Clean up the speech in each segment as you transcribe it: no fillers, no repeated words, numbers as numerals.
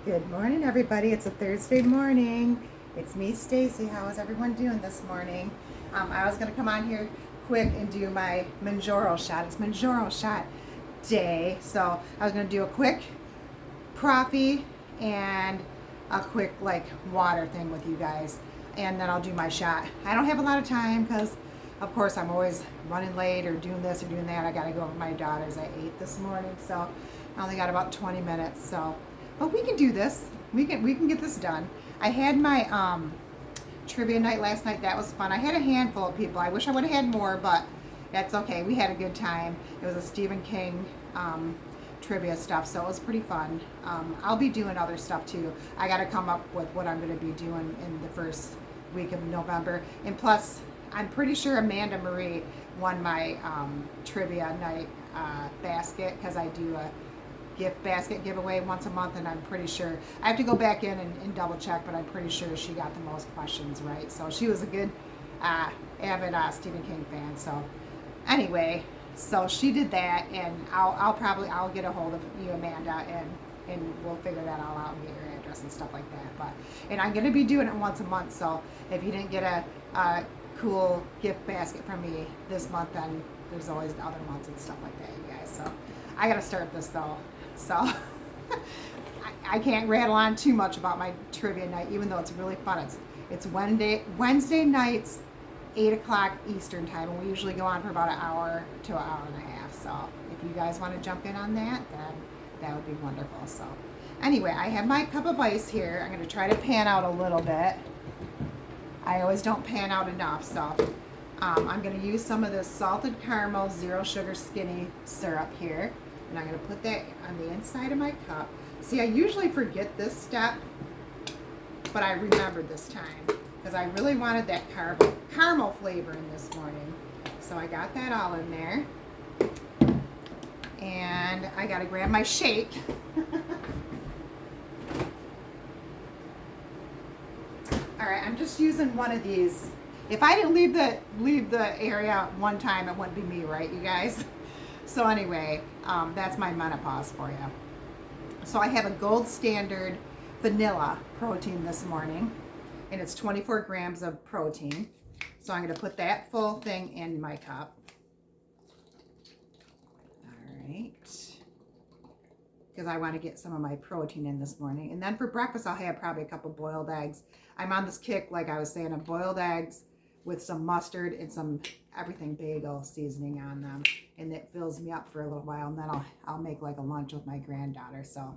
Good morning, everybody. It's a Thursday morning. It's me, Stacy. How is everyone doing this morning? I was going to come on here quick and do my Mounjoro shot. It's Mounjoro shot day. So I was going to do a quick coffee and a quick water thing with you guys. And then I'll do my shot. I don't have a lot of time because, of course, I'm always running late or doing this or doing that. I got to go with my daughters at 8 this morning. So I only got about 20 minutes. But we can do this. We can get this done. I had my trivia night last night. That was fun. I had a handful of people. I wish I would have had more, but that's okay. We had a good time. It was a Stephen King trivia stuff, so it was pretty fun. I'll be doing other stuff too. I got to come up with what I'm going to be doing in the first week of November. And plus, I'm pretty sure Amanda Marie won my trivia night basket because I do a gift basket giveaway once a month, and I'm pretty sure I have to go back in and double check, but I'm pretty sure she got the most questions right. So she was a good avid Stephen King fan. So anyway, so she did that, and I'll get a hold of you, Amanda, and we'll figure that all out and get your address and stuff like that. And I'm gonna be doing it once a month. So if you didn't get a cool gift basket from me this month, then there's always the other months and stuff like that, you guys. So I gotta start this though. So I can't rattle on too much about my trivia night, even though it's really fun. It's Wednesday nights, 8 o'clock Eastern time, and we usually go on for about an hour to an hour and a half. So if you guys want to jump in on that, then that would be wonderful. So anyway, I have my cup of ice here. I'm going to try to pan out a little bit. I always don't pan out enough, so I'm going to use some of this salted caramel zero sugar skinny syrup here, and I'm going to put that on the inside of my cup. See, I usually forget this step, but I remembered this time because I really wanted that caramel flavor in this morning. So I got that all in there, and I got to grab my shake. All right, I'm just using one of these. If I didn't leave the area one time, it wouldn't be me, right, you guys? So anyway, that's my menopause for you. So I have a gold standard vanilla protein this morning, and it's 24 grams of protein. So I'm going to put that full thing in my cup. All right. Because I want to get some of my protein in this morning. And then for breakfast, I'll have probably a couple boiled eggs. I'm on this kick, like I was saying, of boiled eggs with some mustard and some everything bagel seasoning on them. And it fills me up for a little while. And then I'll make like a lunch with my granddaughter. So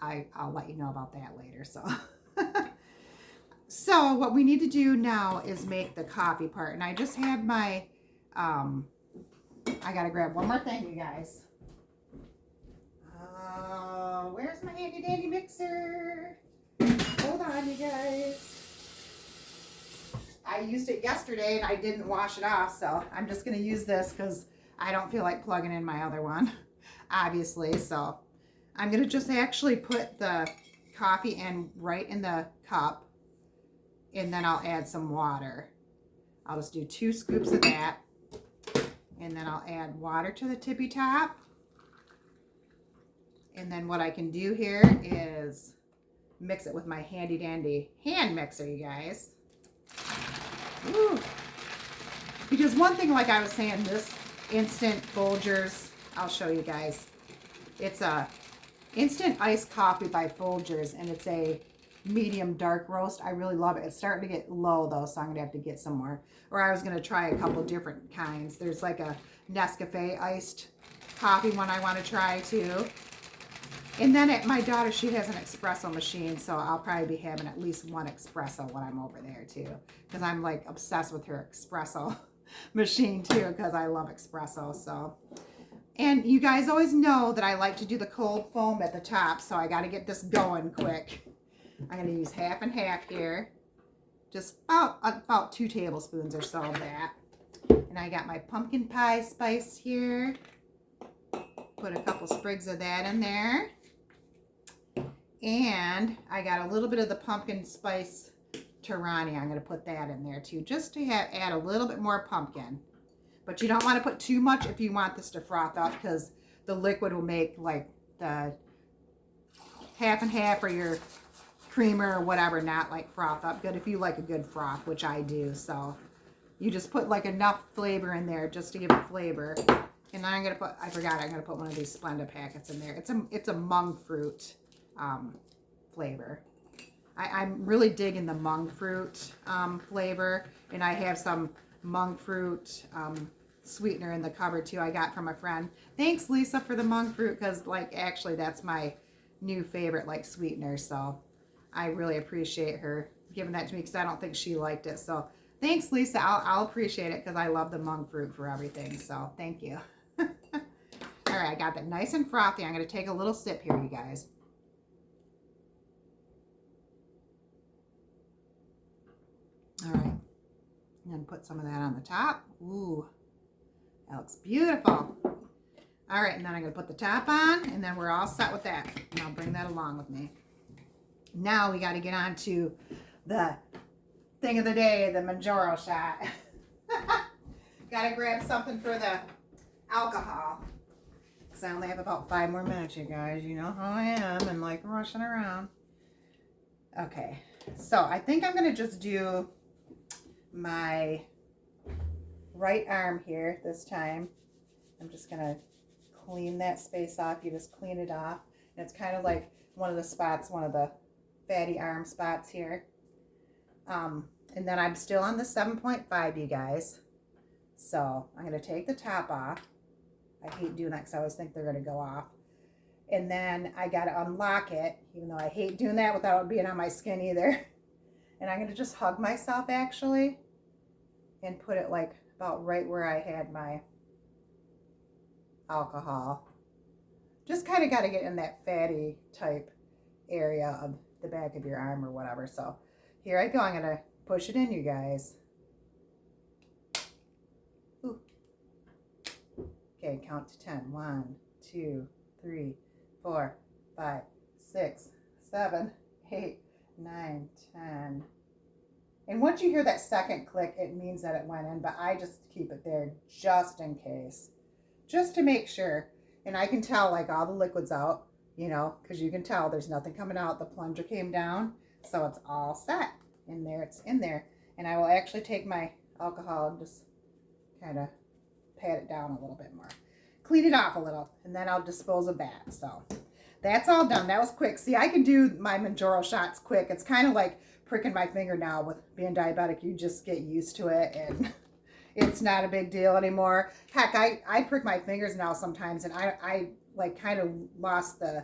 I'll let you know about that later. So what we need to do now is make the coffee part. And I just have my, I got to grab one more thing, you guys. Where's my handy dandy mixer? Hold on, you guys. I used it yesterday and I didn't wash it off, so I'm just going to use this because I don't feel like plugging in my other one, obviously. So I'm going to just actually put the coffee in right in the cup, and then I'll add some water. I'll just do 2 scoops of that, and then I'll add water to the tippy top. And then what I can do here is mix it with my handy dandy hand mixer, you guys. Woo. Because one thing, like I was saying, this instant Folgers, I'll show you guys. It's a instant iced coffee by Folgers, and it's a medium dark roast. I really love it. It's starting to get low though, so I'm gonna have to get some more. Or I was gonna try a couple different kinds. There's like a Nescafe iced coffee one I want to try too. And then my daughter, she has an espresso machine, so I'll probably be having at least one espresso when I'm over there too, because I'm like obsessed with her espresso machine too, because I love espresso. So, and you guys always know that I like to do the cold foam at the top, so I got to get this going quick. I'm going to use half and half here, just about 2 tablespoons or so of that. And I got my pumpkin pie spice here. Put a couple sprigs of that in there. And I got a little bit of the pumpkin spice Tarani. I'm going to put that in there too, just to add a little bit more pumpkin. But you don't want to put too much if you want this to froth up, because the liquid will make like the half and half, or your creamer or whatever, not like froth up good if you like a good froth, which I do. So you just put like enough flavor in there just to give it flavor. And I'm gonna put, I forgot, I'm gonna put one of these Splenda packets in there. It's a monk fruit flavor. I'm really digging the monk fruit flavor, and I have some monk fruit sweetener in the cupboard too. I got from a friend. Thanks, Lisa, for the monk fruit, because like actually that's my new favorite like sweetener. So I really appreciate her giving that to me, because I don't think she liked it. So thanks, Lisa. I'll appreciate it, because I love the monk fruit for everything. So thank you. All right, I got that nice and frothy. I'm going to take a little sip here, you guys. All right, I'm going to put some of that on the top. Ooh, that looks beautiful. All right, and then I'm going to put the top on, and then we're all set with that. And I'll bring that along with me. Now we got to get on to the thing of the day, the Mounjoro shot. Got to grab something for the alcohol. Because I only have about 5 more minutes, you guys. You know how I am, and like rushing around. Okay, so I think I'm going to just do my right arm here this time. I'm just going to clean that space off. You just clean it off. And it's kind of like one of the spots, one of the fatty arm spots here. And then I'm still on the 7.5, you guys. So I'm going to take the top off. I hate doing that because I always think they're going to go off. And then I got to unlock it, even though I hate doing that without it being on my skin either. And I'm going to just hug myself actually and put it like about right where I had my alcohol. Just kind of got to get in that fatty type area of the back of your arm or whatever. So here I go. I'm going to push it in, you guys. Ooh. Okay, count to 10. 1, 2, 3, 4, 5, 6, 7, 8, 9, 10. And once you hear that second click, it means that it went in, but I just keep it there just in case, just to make sure. And I can tell like all the liquid's out, you know, because you can tell there's nothing coming out. The plunger came down, so it's all set. In there, it's in there. And I will actually take my alcohol and just kind of pat it down a little bit more. Clean it off a little, and then I'll dispose of that. So that's all done. That was quick. See, I can do my Mounjoro shots quick. It's kind of like pricking my finger now with being diabetic. You just get used to it, and it's not a big deal anymore. Heck, I prick my fingers now sometimes, and I like kind of lost the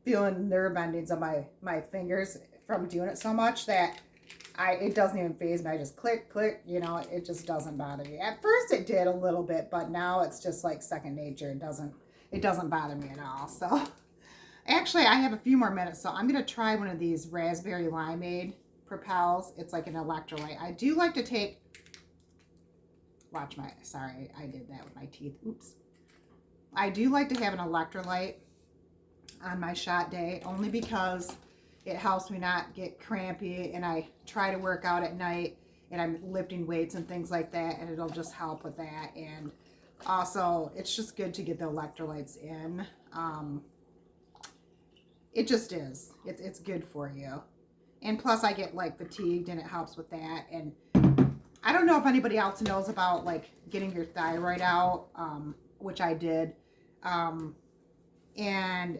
feeling nerve endings of my fingers from doing it so much that it doesn't even faze me. I just click, you know, it just doesn't bother me. At first it did a little bit, but now it's just like second nature. It doesn't bother me at all. So actually I have a few more minutes, so I'm going to try one of these raspberry limeade Propels. It's like an electrolyte. I do like to take, sorry, I did that with my teeth. Oops. I do like to have an electrolyte on my shot day, only because it helps me not get crampy, and I try to work out at night, and I'm lifting weights and things like that, and it'll just help with that. And also, it's just good to get the electrolytes in. It just is. It's good for you. And plus, I get like fatigued, and it helps with that. And I don't know if anybody else knows about like getting your thyroid out, which I did. And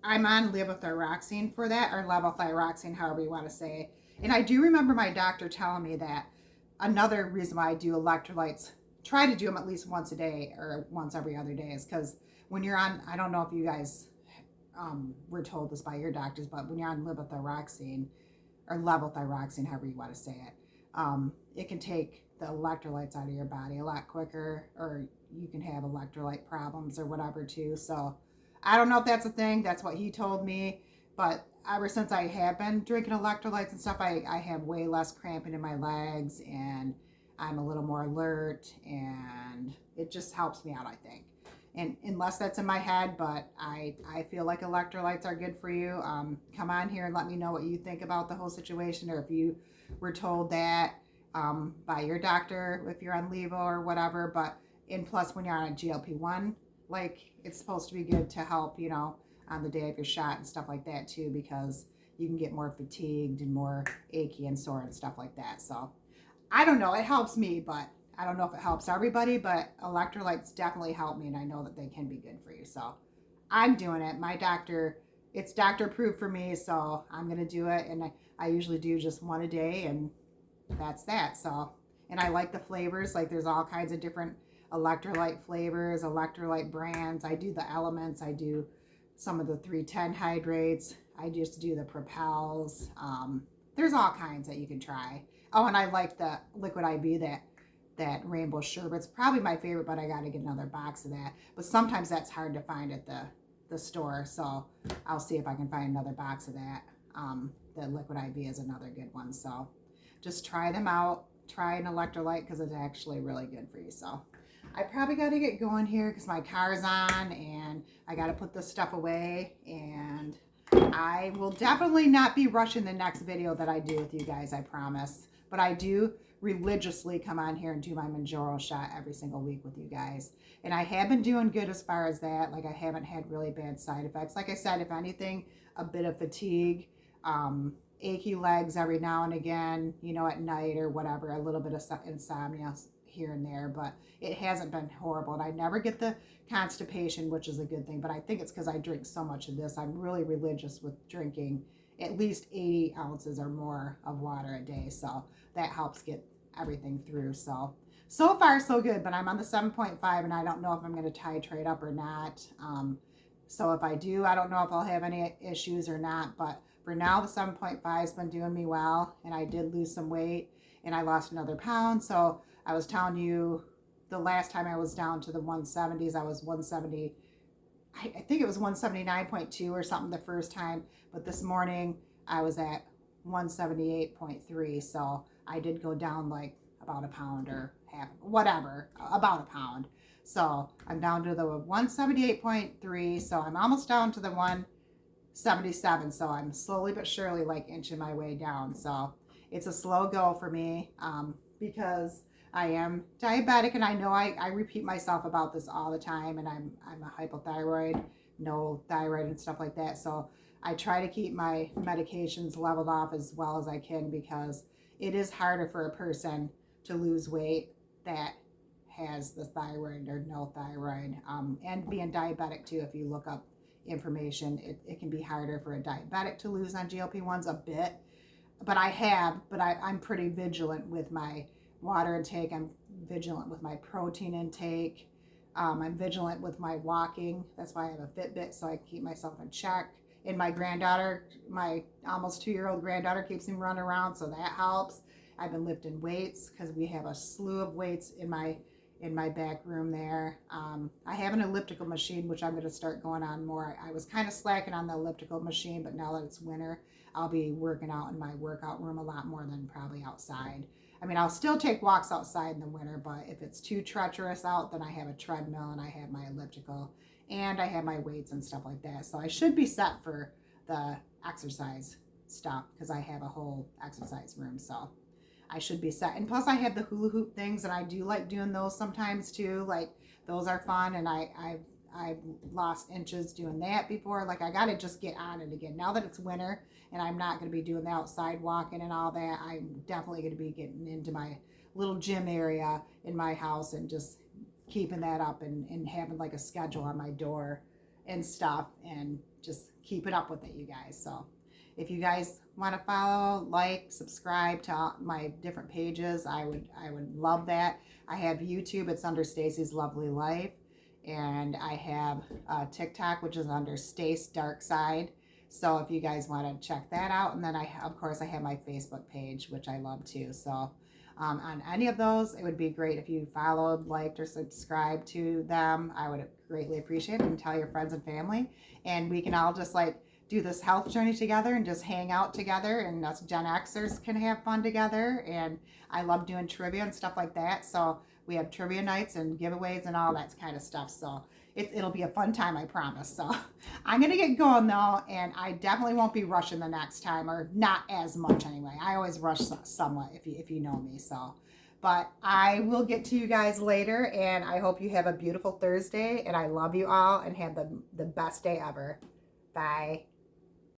I'm on levothyroxine for that, or levothyroxine, however you want to say it. And I do remember my doctor telling me that another reason why I do electrolytes, try to do them at least once a day or once every other day, is because when you're on, I don't know if you guys were told this by your doctors, but when you're on levothyroxine, or levothyroxine, however you want to say it, it can take the electrolytes out of your body a lot quicker, or you can have electrolyte problems or whatever too. So I don't know if that's a thing. That's what he told me. But ever since I have been drinking electrolytes and stuff, I have way less cramping in my legs, and I'm a little more alert, and it just helps me out, I think. And unless that's in my head, but I feel like electrolytes are good for you. Come on here and let me know what you think about the whole situation, or if you were told that by your doctor, if you're on Levo or whatever. But and plus, when you're on a GLP-1, like, it's supposed to be good to help, you know. on the day of your shot and stuff like that too, because you can get more fatigued and more achy and sore and stuff like that. So I don't know. It helps me, but I don't know if it helps everybody, but electrolytes definitely help me, and I know that they can be good for you. So I'm doing it. My doctor, it's doctor approved for me, so I'm going to do it. And I usually do just one a day, and that's that. So, and I like the flavors. Like there's all kinds of different electrolyte flavors, electrolyte brands. I do the elements. I do some of the 310 hydrates. I just do the propels. There's all kinds that you can try. Oh, and I like the liquid IV, that rainbow sherbet's probably my favorite, but I got to get another box of that. But sometimes that's hard to find at the store, so I'll see if I can find another box of that. The liquid IV is another good one. So just try them out. Try an electrolyte because it's actually really good for you. So I probably got to get going here because my car's on and I got to put this stuff away, and I will definitely not be rushing the next video that I do with you guys, I promise. But I do religiously come on here and do my Mounjoro shot every single week with you guys. And I have been doing good as far as that. Like I haven't had really bad side effects. Like I said, if anything, a bit of fatigue, achy legs every now and again, you know, at night or whatever, a little bit of insomnia here and there, but it hasn't been horrible. And I never get the constipation, which is a good thing, but I think it's because I drink so much of this. I'm really religious with drinking at least 80 ounces or more of water a day, so that helps get everything through. So far so good, but I'm on the 7.5 and I don't know if I'm going to titrate up or not. So if I do, I don't know if I'll have any issues or not, but for now the 7.5 has been doing me well, and I did lose some weight and I lost another pound. So I was telling you the last time I was down to the 170s, I was 170, I think it was 179.2 or something the first time, but this morning I was at 178.3. So I did go down like about a pound or half, whatever, about a pound. So I'm down to the 178.3. So I'm almost down to the 177. So I'm slowly but surely like inching my way down. So it's a slow go for me, because I am diabetic, and I know I repeat myself about this all the time, and I'm a hypothyroid, no thyroid and stuff like that. So I try to keep my medications leveled off as well as I can, because it is harder for a person to lose weight that has the thyroid or no thyroid, and being diabetic too. If you look up information, it can be harder for a diabetic to lose on GLP-1s a bit. But I'm pretty vigilant with my water intake. I'm vigilant with my protein intake. I'm vigilant with my walking. That's why I have a Fitbit, so I can keep myself in check. And my granddaughter, my almost 2-year-old granddaughter, keeps me running around, so that helps. I've been lifting weights because we have a slew of weights in my back room there. I have an elliptical machine, which I'm going to start going on more. I was kind of slacking on the elliptical machine, but now that it's winter, I'll be working out in my workout room a lot more than probably outside. I mean, I'll still take walks outside in the winter, but if it's too treacherous out, then I have a treadmill and I have my elliptical and I have my weights and stuff like that. So I should be set for the exercise stuff because I have a whole exercise room. So I should be set. And plus I have the hula hoop things, and I do like doing those sometimes too. Like those are fun, and I've lost inches doing that before. Like I got to just get on it again. Now that it's winter and I'm not going to be doing the outside walking and all that, I'm definitely going to be getting into my little gym area in my house and just keeping that up and having like a schedule on my door and stuff, and just keeping up with it, you guys. So if you guys want to follow, like, subscribe to my different pages, I would love that. I have YouTube, it's under Stacy's Lovely Life, and I have TikTok, which is under Stace Dark Side. So if you guys want to check that out, and then of course I have my Facebook page, which I love too. So on any of those, it would be great if you followed, liked, or subscribed to them. I would greatly appreciate it, and tell your friends and family, and we can all just like do this health journey together and just hang out together, and us Gen Xers can have fun together. And I love doing trivia and stuff like that. So we have trivia nights and giveaways and all that kind of stuff. So it'll be a fun time, I promise. So I'm going to get going though, and I definitely won't be rushing the next time, or not as much anyway. I always rush somewhat if you know me. So, but I will get to you guys later, and I hope you have a beautiful Thursday, and I love you all, and have the best day ever. Bye.